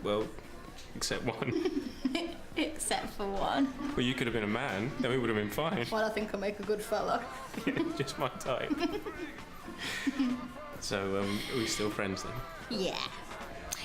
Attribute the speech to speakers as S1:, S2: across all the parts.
S1: Well, except one.
S2: Except for one.
S1: Well, you could have been a man, then we would have been fine.
S2: Well, I think I make a good fella.
S1: Yeah, just my type. So, are we still friends then?
S2: Yeah.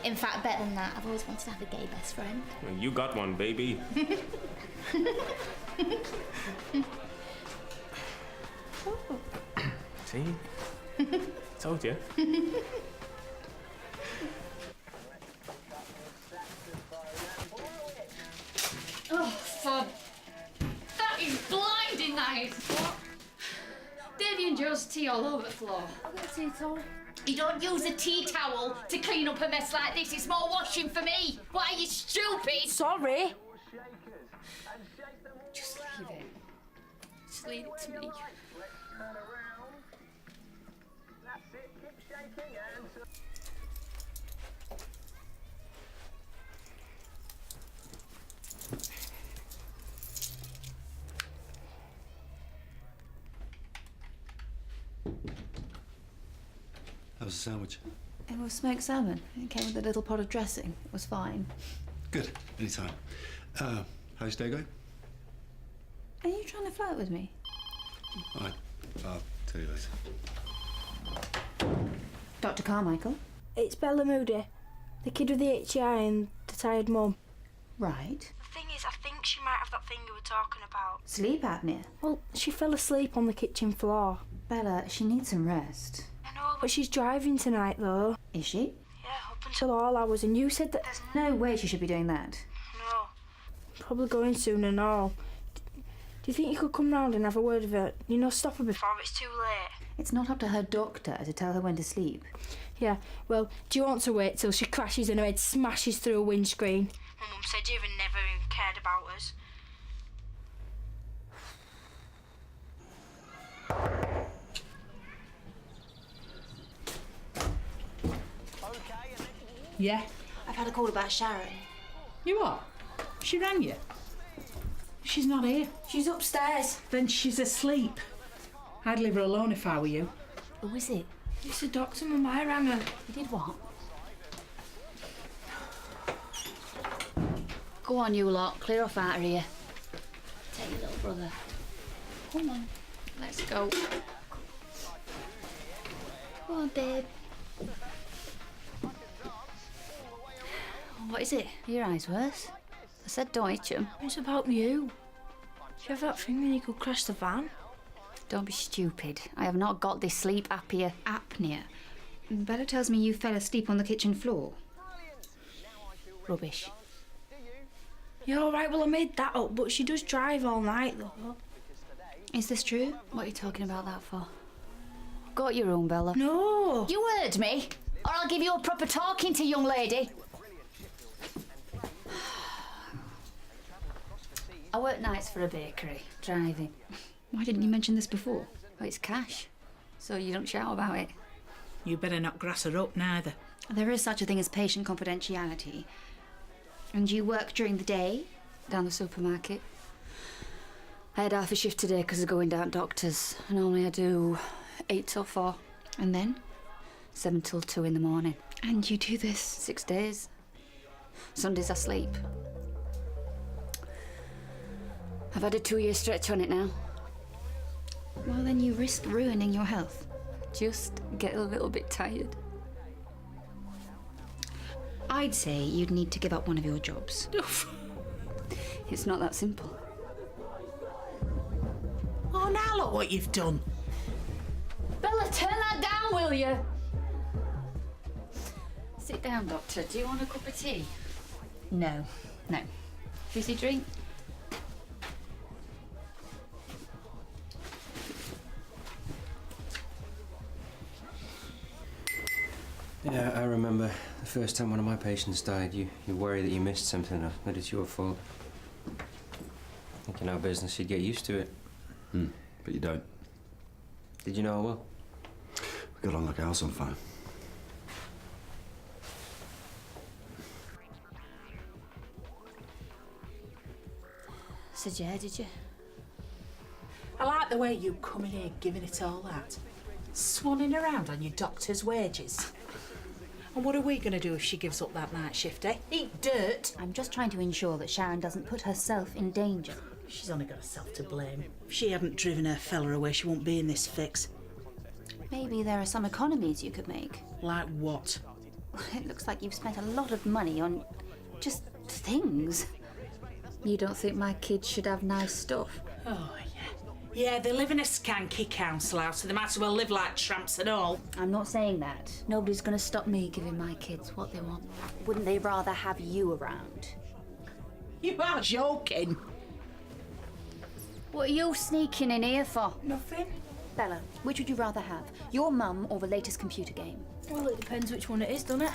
S2: In fact, better than that, I've always wanted to have a gay best friend.
S1: Well, you got one, baby. See? Told you.
S3: Oh, fun. That is blinding, that is. What? Davy and Joe's tea all over the floor.
S2: I've got a tea towel.
S3: You don't use a tea towel to clean up a mess like this. It's more washing for me. Why are you stupid?
S2: Sorry.
S3: Just leave it. Just leave it to me.
S4: How was the sandwich?
S2: It was smoked salmon. It came with a little pot of dressing. It was fine.
S4: Good. Anytime. How's your day going?
S2: Are you trying to flirt with me?
S4: I'll tell you later.
S2: Dr. Carmichael?
S5: It's Bella Moody, the kid with the itchy eye and the tired mum.
S2: Right.
S5: The thing is, I think she might have that thing you were talking about.
S2: Sleep apnea?
S5: Well, she fell asleep on the kitchen floor.
S2: Bella, she needs some rest.
S5: I know, but she's driving tonight, though.
S2: Is she?
S5: Yeah, up until all hours, and you said that...
S2: There's no way she should be doing that.
S5: No. Probably going soon and all. Do you think you could come round and have a word with her? You know, stop her before it's too late.
S2: It's not up to her doctor to tell her when to sleep.
S5: Yeah, well, do you want to wait till she crashes and her head smashes through a windscreen? My mum said you never even cared about us.
S6: Yeah?
S5: I've had a call about Sharon.
S6: You what? She rang you? She's not here.
S5: She's upstairs.
S6: Then she's asleep. I'd leave her alone if I were you.
S2: Who is it?
S5: It's the doctor, Mum. I rang her.
S2: You did what?
S3: Go on, you lot. Clear off out of here. Take your little brother. Come on. Let's go. Go on, babe. What is it?
S2: Your eyes worse? I said don't itch 'em.
S5: It's about you. Do you have that thing when you could crash the van?
S2: Don't be stupid. I have not got this sleep apnea. Bella tells me you fell asleep on the kitchen floor. Rubbish.
S5: Yeah, all right, well, I made that up, but she does drive all night, though.
S2: Is this true? What are you talking about that for? Got your own, Bella.
S5: No!
S3: You heard me, or I'll give you a proper talking to, young lady.
S2: I work nights for a bakery, driving. Why didn't you mention this before? Oh, it's cash, so you don't shout about it.
S6: You better not grass her up neither.
S2: There is such a thing as patient confidentiality. And you work during the day, down the supermarket. I had half a shift today because of going down doctors. And normally I do 8 till 4. And then 7 till 2 in the morning. And you do this 6 days. Sundays I sleep. I've had a 2-year stretch on it now. Well, then you risk ruining your health. Just get a little bit tired. I'd say you'd need to give up one of your jobs. It's not that simple.
S6: Oh, now look what you've done.
S3: Bella, turn that down, will you?
S2: Sit down, Doctor. Do you want a cup of tea? No. Fizzy drink?
S7: Yeah, I remember the first time one of my patients died. You worry that you missed something or that it's your fault. I think in our business you'd get used to it.
S4: But you don't.
S7: Did you know I will?
S4: We got on like a house on fire.
S2: Said yeah, did you?
S6: I like the way you come in here giving it all that. Swanning around on your doctor's wages. And what are we going to do if she gives up that night shift, eh? Eat dirt?
S2: I'm just trying to ensure that Sharon doesn't put herself in danger.
S6: She's only got herself to blame. If she hadn't driven her fella away, she won't be in this fix.
S2: Maybe there are some economies you could make.
S6: Like what?
S2: It looks like you've spent a lot of money on just things. You don't think my kids should have nice stuff?
S6: Oh, yeah. Yeah, they live in a skanky council house, so they might as well live like tramps and all.
S2: I'm not saying that. Nobody's going to stop me giving my kids what they want. Wouldn't they rather have you around?
S6: You are joking.
S2: What are you sneaking in here for?
S5: Nothing.
S2: Bella, which would you rather have? Your mum or the latest computer game?
S5: Well, it depends which one it is, doesn't it?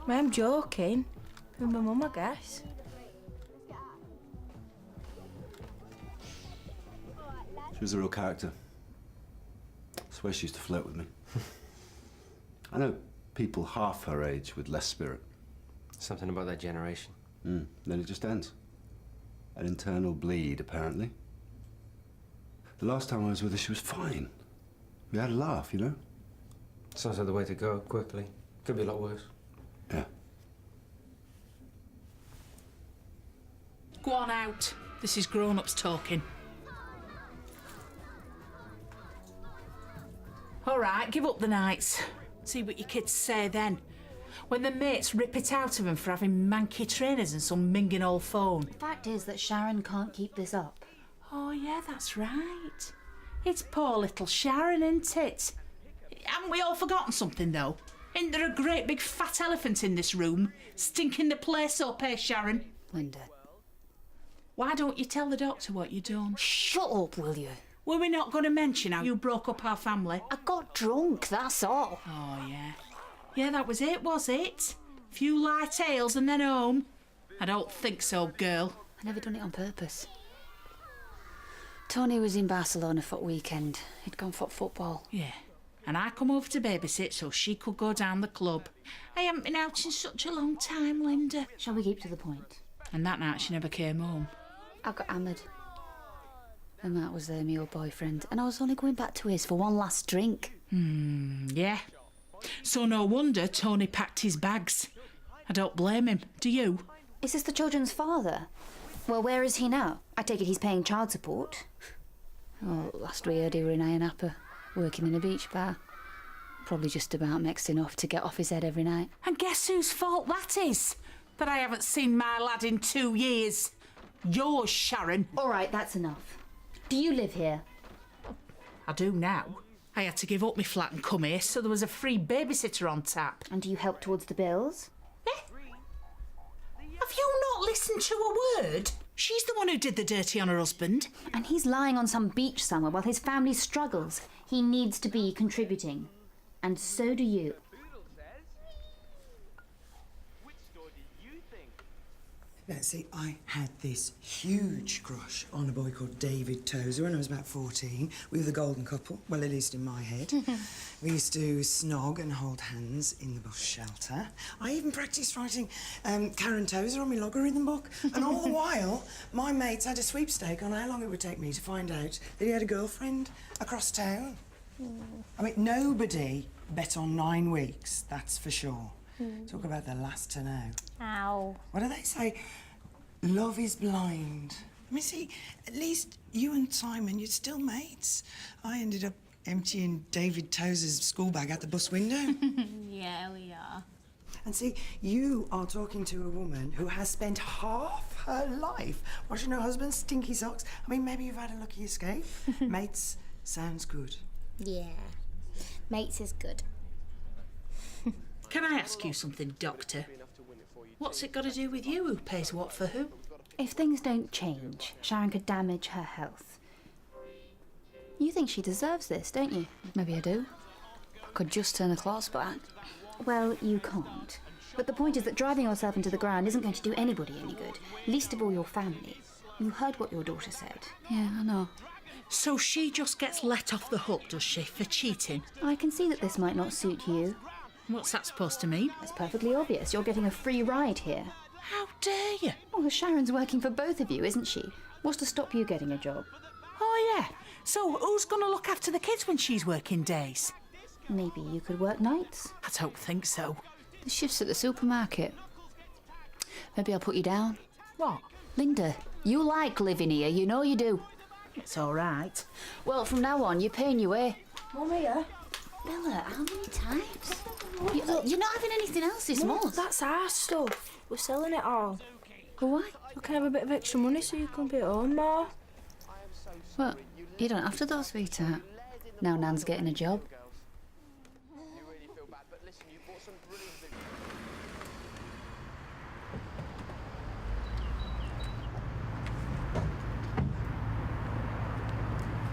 S5: I'm joking. With my mum, I guess.
S4: She was a real character. I swear she used to flirt with me. I know people half her age with less spirit.
S7: Something about that generation.
S4: Then it just ends. An internal bleed, apparently. The last time I was with her, she was fine. We had a laugh, you know?
S7: Sounds like the way to go, quickly. Could be a lot worse.
S4: Yeah.
S6: Go on out. This is grown-ups talking. All right, give up the nights. See what your kids say then. When the mates rip it out of them for having manky trainers and some minging old phone.
S2: The fact is that Sharon can't keep this up.
S6: Oh, yeah, that's right. It's poor little Sharon, isn't it? Haven't we all forgotten something, though? Isn't there a great big fat elephant in this room, stinking the place up, eh, Sharon?
S2: Linda.
S6: Why don't you tell the doctor what you've done?
S2: Shut up, will you?
S6: Were we not going to mention how you broke up our family?
S2: I got drunk, that's all.
S6: Oh, yeah. Yeah, that was it? Few light ales and then home? I don't think so, girl.
S2: I never done it on purpose. Tony was in Barcelona for the weekend. He'd gone for football.
S6: Yeah. And I come over to babysit so she could go down the club. I haven't been out in such a long time, Linda.
S2: Shall we keep to the point?
S6: And that night she never came home.
S2: I got hammered. And Matt was there, my old boyfriend. And I was only going back to his for one last drink.
S6: Yeah. So no wonder Tony packed his bags. I don't blame him, do you?
S2: Is this the children's father? Well, where is he now? I take it he's paying child support. Oh, last we heard he were in Iron Apple, working in a beach bar. Probably just about next enough to get off his head every night.
S6: And guess whose fault that is? That I haven't seen my lad in 2 years. Yours, Sharon.
S2: All right, that's enough. Do you live here?
S6: I do now. I had to give up my flat and come here, so there was a free babysitter on tap.
S2: And do you help towards the bills?
S6: Have you not listened to a word? She's the one who did the dirty on her husband.
S2: And he's lying on some beach somewhere while his family struggles. He needs to be contributing. And so do you.
S8: Now, see, I had this huge crush on a boy called David Tozer when I was about 14. We were the golden couple, well, at least in my head. We used to snog and hold hands in the bus shelter. I even practised writing Karen Tozer on my logarithm book. And all the while, my mates had a sweepstake on how long it would take me to find out that he had a girlfriend across town. I mean, nobody bet on 9 weeks, that's for sure. Talk about the last to know.
S5: Ow.
S8: What do they say? Love is blind. I mean, see, at least you and Simon, you're still mates. I ended up emptying David Tozer's school bag out the bus window.
S5: Yeah, we are.
S8: And see, you are talking to a woman who has spent half her life washing her husband's stinky socks. I mean, maybe you've had a lucky escape. Mates sounds good.
S5: Yeah. Mates is good.
S6: Can I ask you something, Doctor? What's it got to do with you? Who pays what for who?
S2: If things don't change, Sharon could damage her health. You think she deserves this, don't you? Maybe I do. I could just turn the clocks back. Well, you can't. But the point is that driving yourself into the ground isn't going to do anybody any good, least of all your family. You heard what your daughter said. Yeah, I know.
S6: So she just gets let off the hook, does she, for cheating?
S2: I can see that this might not suit you.
S6: What's that supposed to mean?
S2: It's perfectly obvious. You're getting a free ride here.
S6: How dare you?
S2: Well, Sharon's working for both of you, isn't she? What's to stop you getting a job?
S6: Oh, yeah. So, who's going to look after the kids when she's working days?
S2: Maybe you could work nights.
S6: I don't think so.
S2: The shifts at the supermarket. Maybe I'll put you down.
S6: What?
S2: Linda, you like living here, you know you do.
S6: It's all right.
S2: Well, from now on, you're paying your way.
S5: Mum here.
S2: Bella, how many times? You're not having anything else this
S5: Mum,
S2: month.
S5: that's our stuff. We're selling it all.
S2: Well, why?
S5: We can have a bit of extra money so you can be at home more.
S2: Well, you don't have to though, sweetheart. Now Nan's getting a job.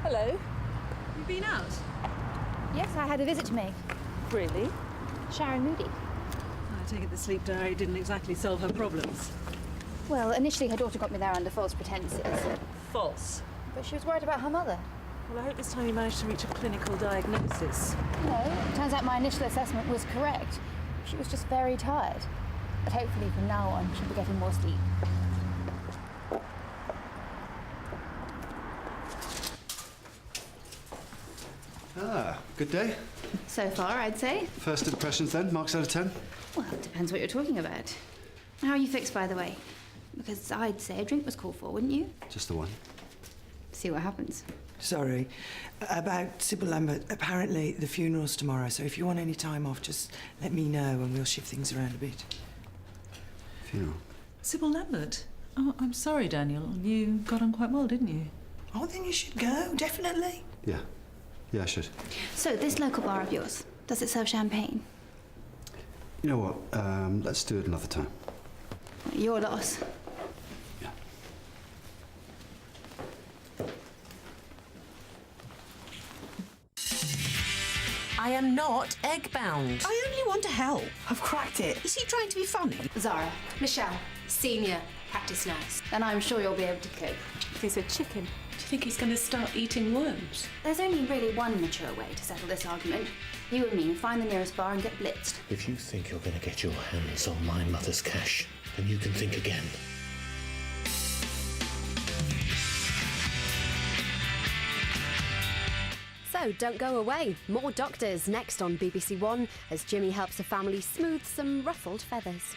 S9: Hello.
S10: You been out?
S2: Yes, I had a visit to make.
S9: Really?
S2: Sharon Moody.
S10: I take it the sleep diary didn't exactly solve her problems.
S2: Well, initially her daughter got me there under false pretenses.
S10: False.
S2: But she was worried about her mother.
S10: Well, I hope this time you managed to reach a clinical diagnosis.
S2: No, it turns out my initial assessment was correct. She was just very tired. But hopefully from now on she'll be getting more sleep.
S4: Ah, good day.
S2: So far, I'd say.
S4: First impressions then, marks out of 10?
S2: Well, it depends what you're talking about. How are you fixed, by the way? Because I'd say a drink was called for, wouldn't you?
S4: Just the one.
S2: See what happens.
S8: Sorry. About Sybil Lambert, apparently the funeral's tomorrow, so if you want any time off, just let me know and we'll shift things around a bit.
S4: Funeral.
S10: Sybil Lambert? Oh, I'm sorry, Daniel. You got on quite well, didn't you?
S8: Oh, then you should go, definitely.
S4: Yeah. Yeah, I should.
S2: So, this local bar of yours, does it serve champagne?
S4: You know what? Let's do it another time.
S2: Your loss.
S4: Yeah.
S11: I am not egg-bound.
S8: I only want to help. I've cracked it. Is he trying to be funny?
S2: Zara.
S11: Michelle, senior practice nurse.
S2: And I'm sure you'll be able to cope.
S10: He's a chicken. Do you think he's going to start eating worms?
S2: There's only really one mature way to settle this argument. You and me find the nearest bar and get blitzed.
S12: If you think you're going to get your hands on my mother's cash, then you can think again.
S13: So don't go away. More Doctors next on BBC One as Jimmy helps a family smooth some ruffled feathers.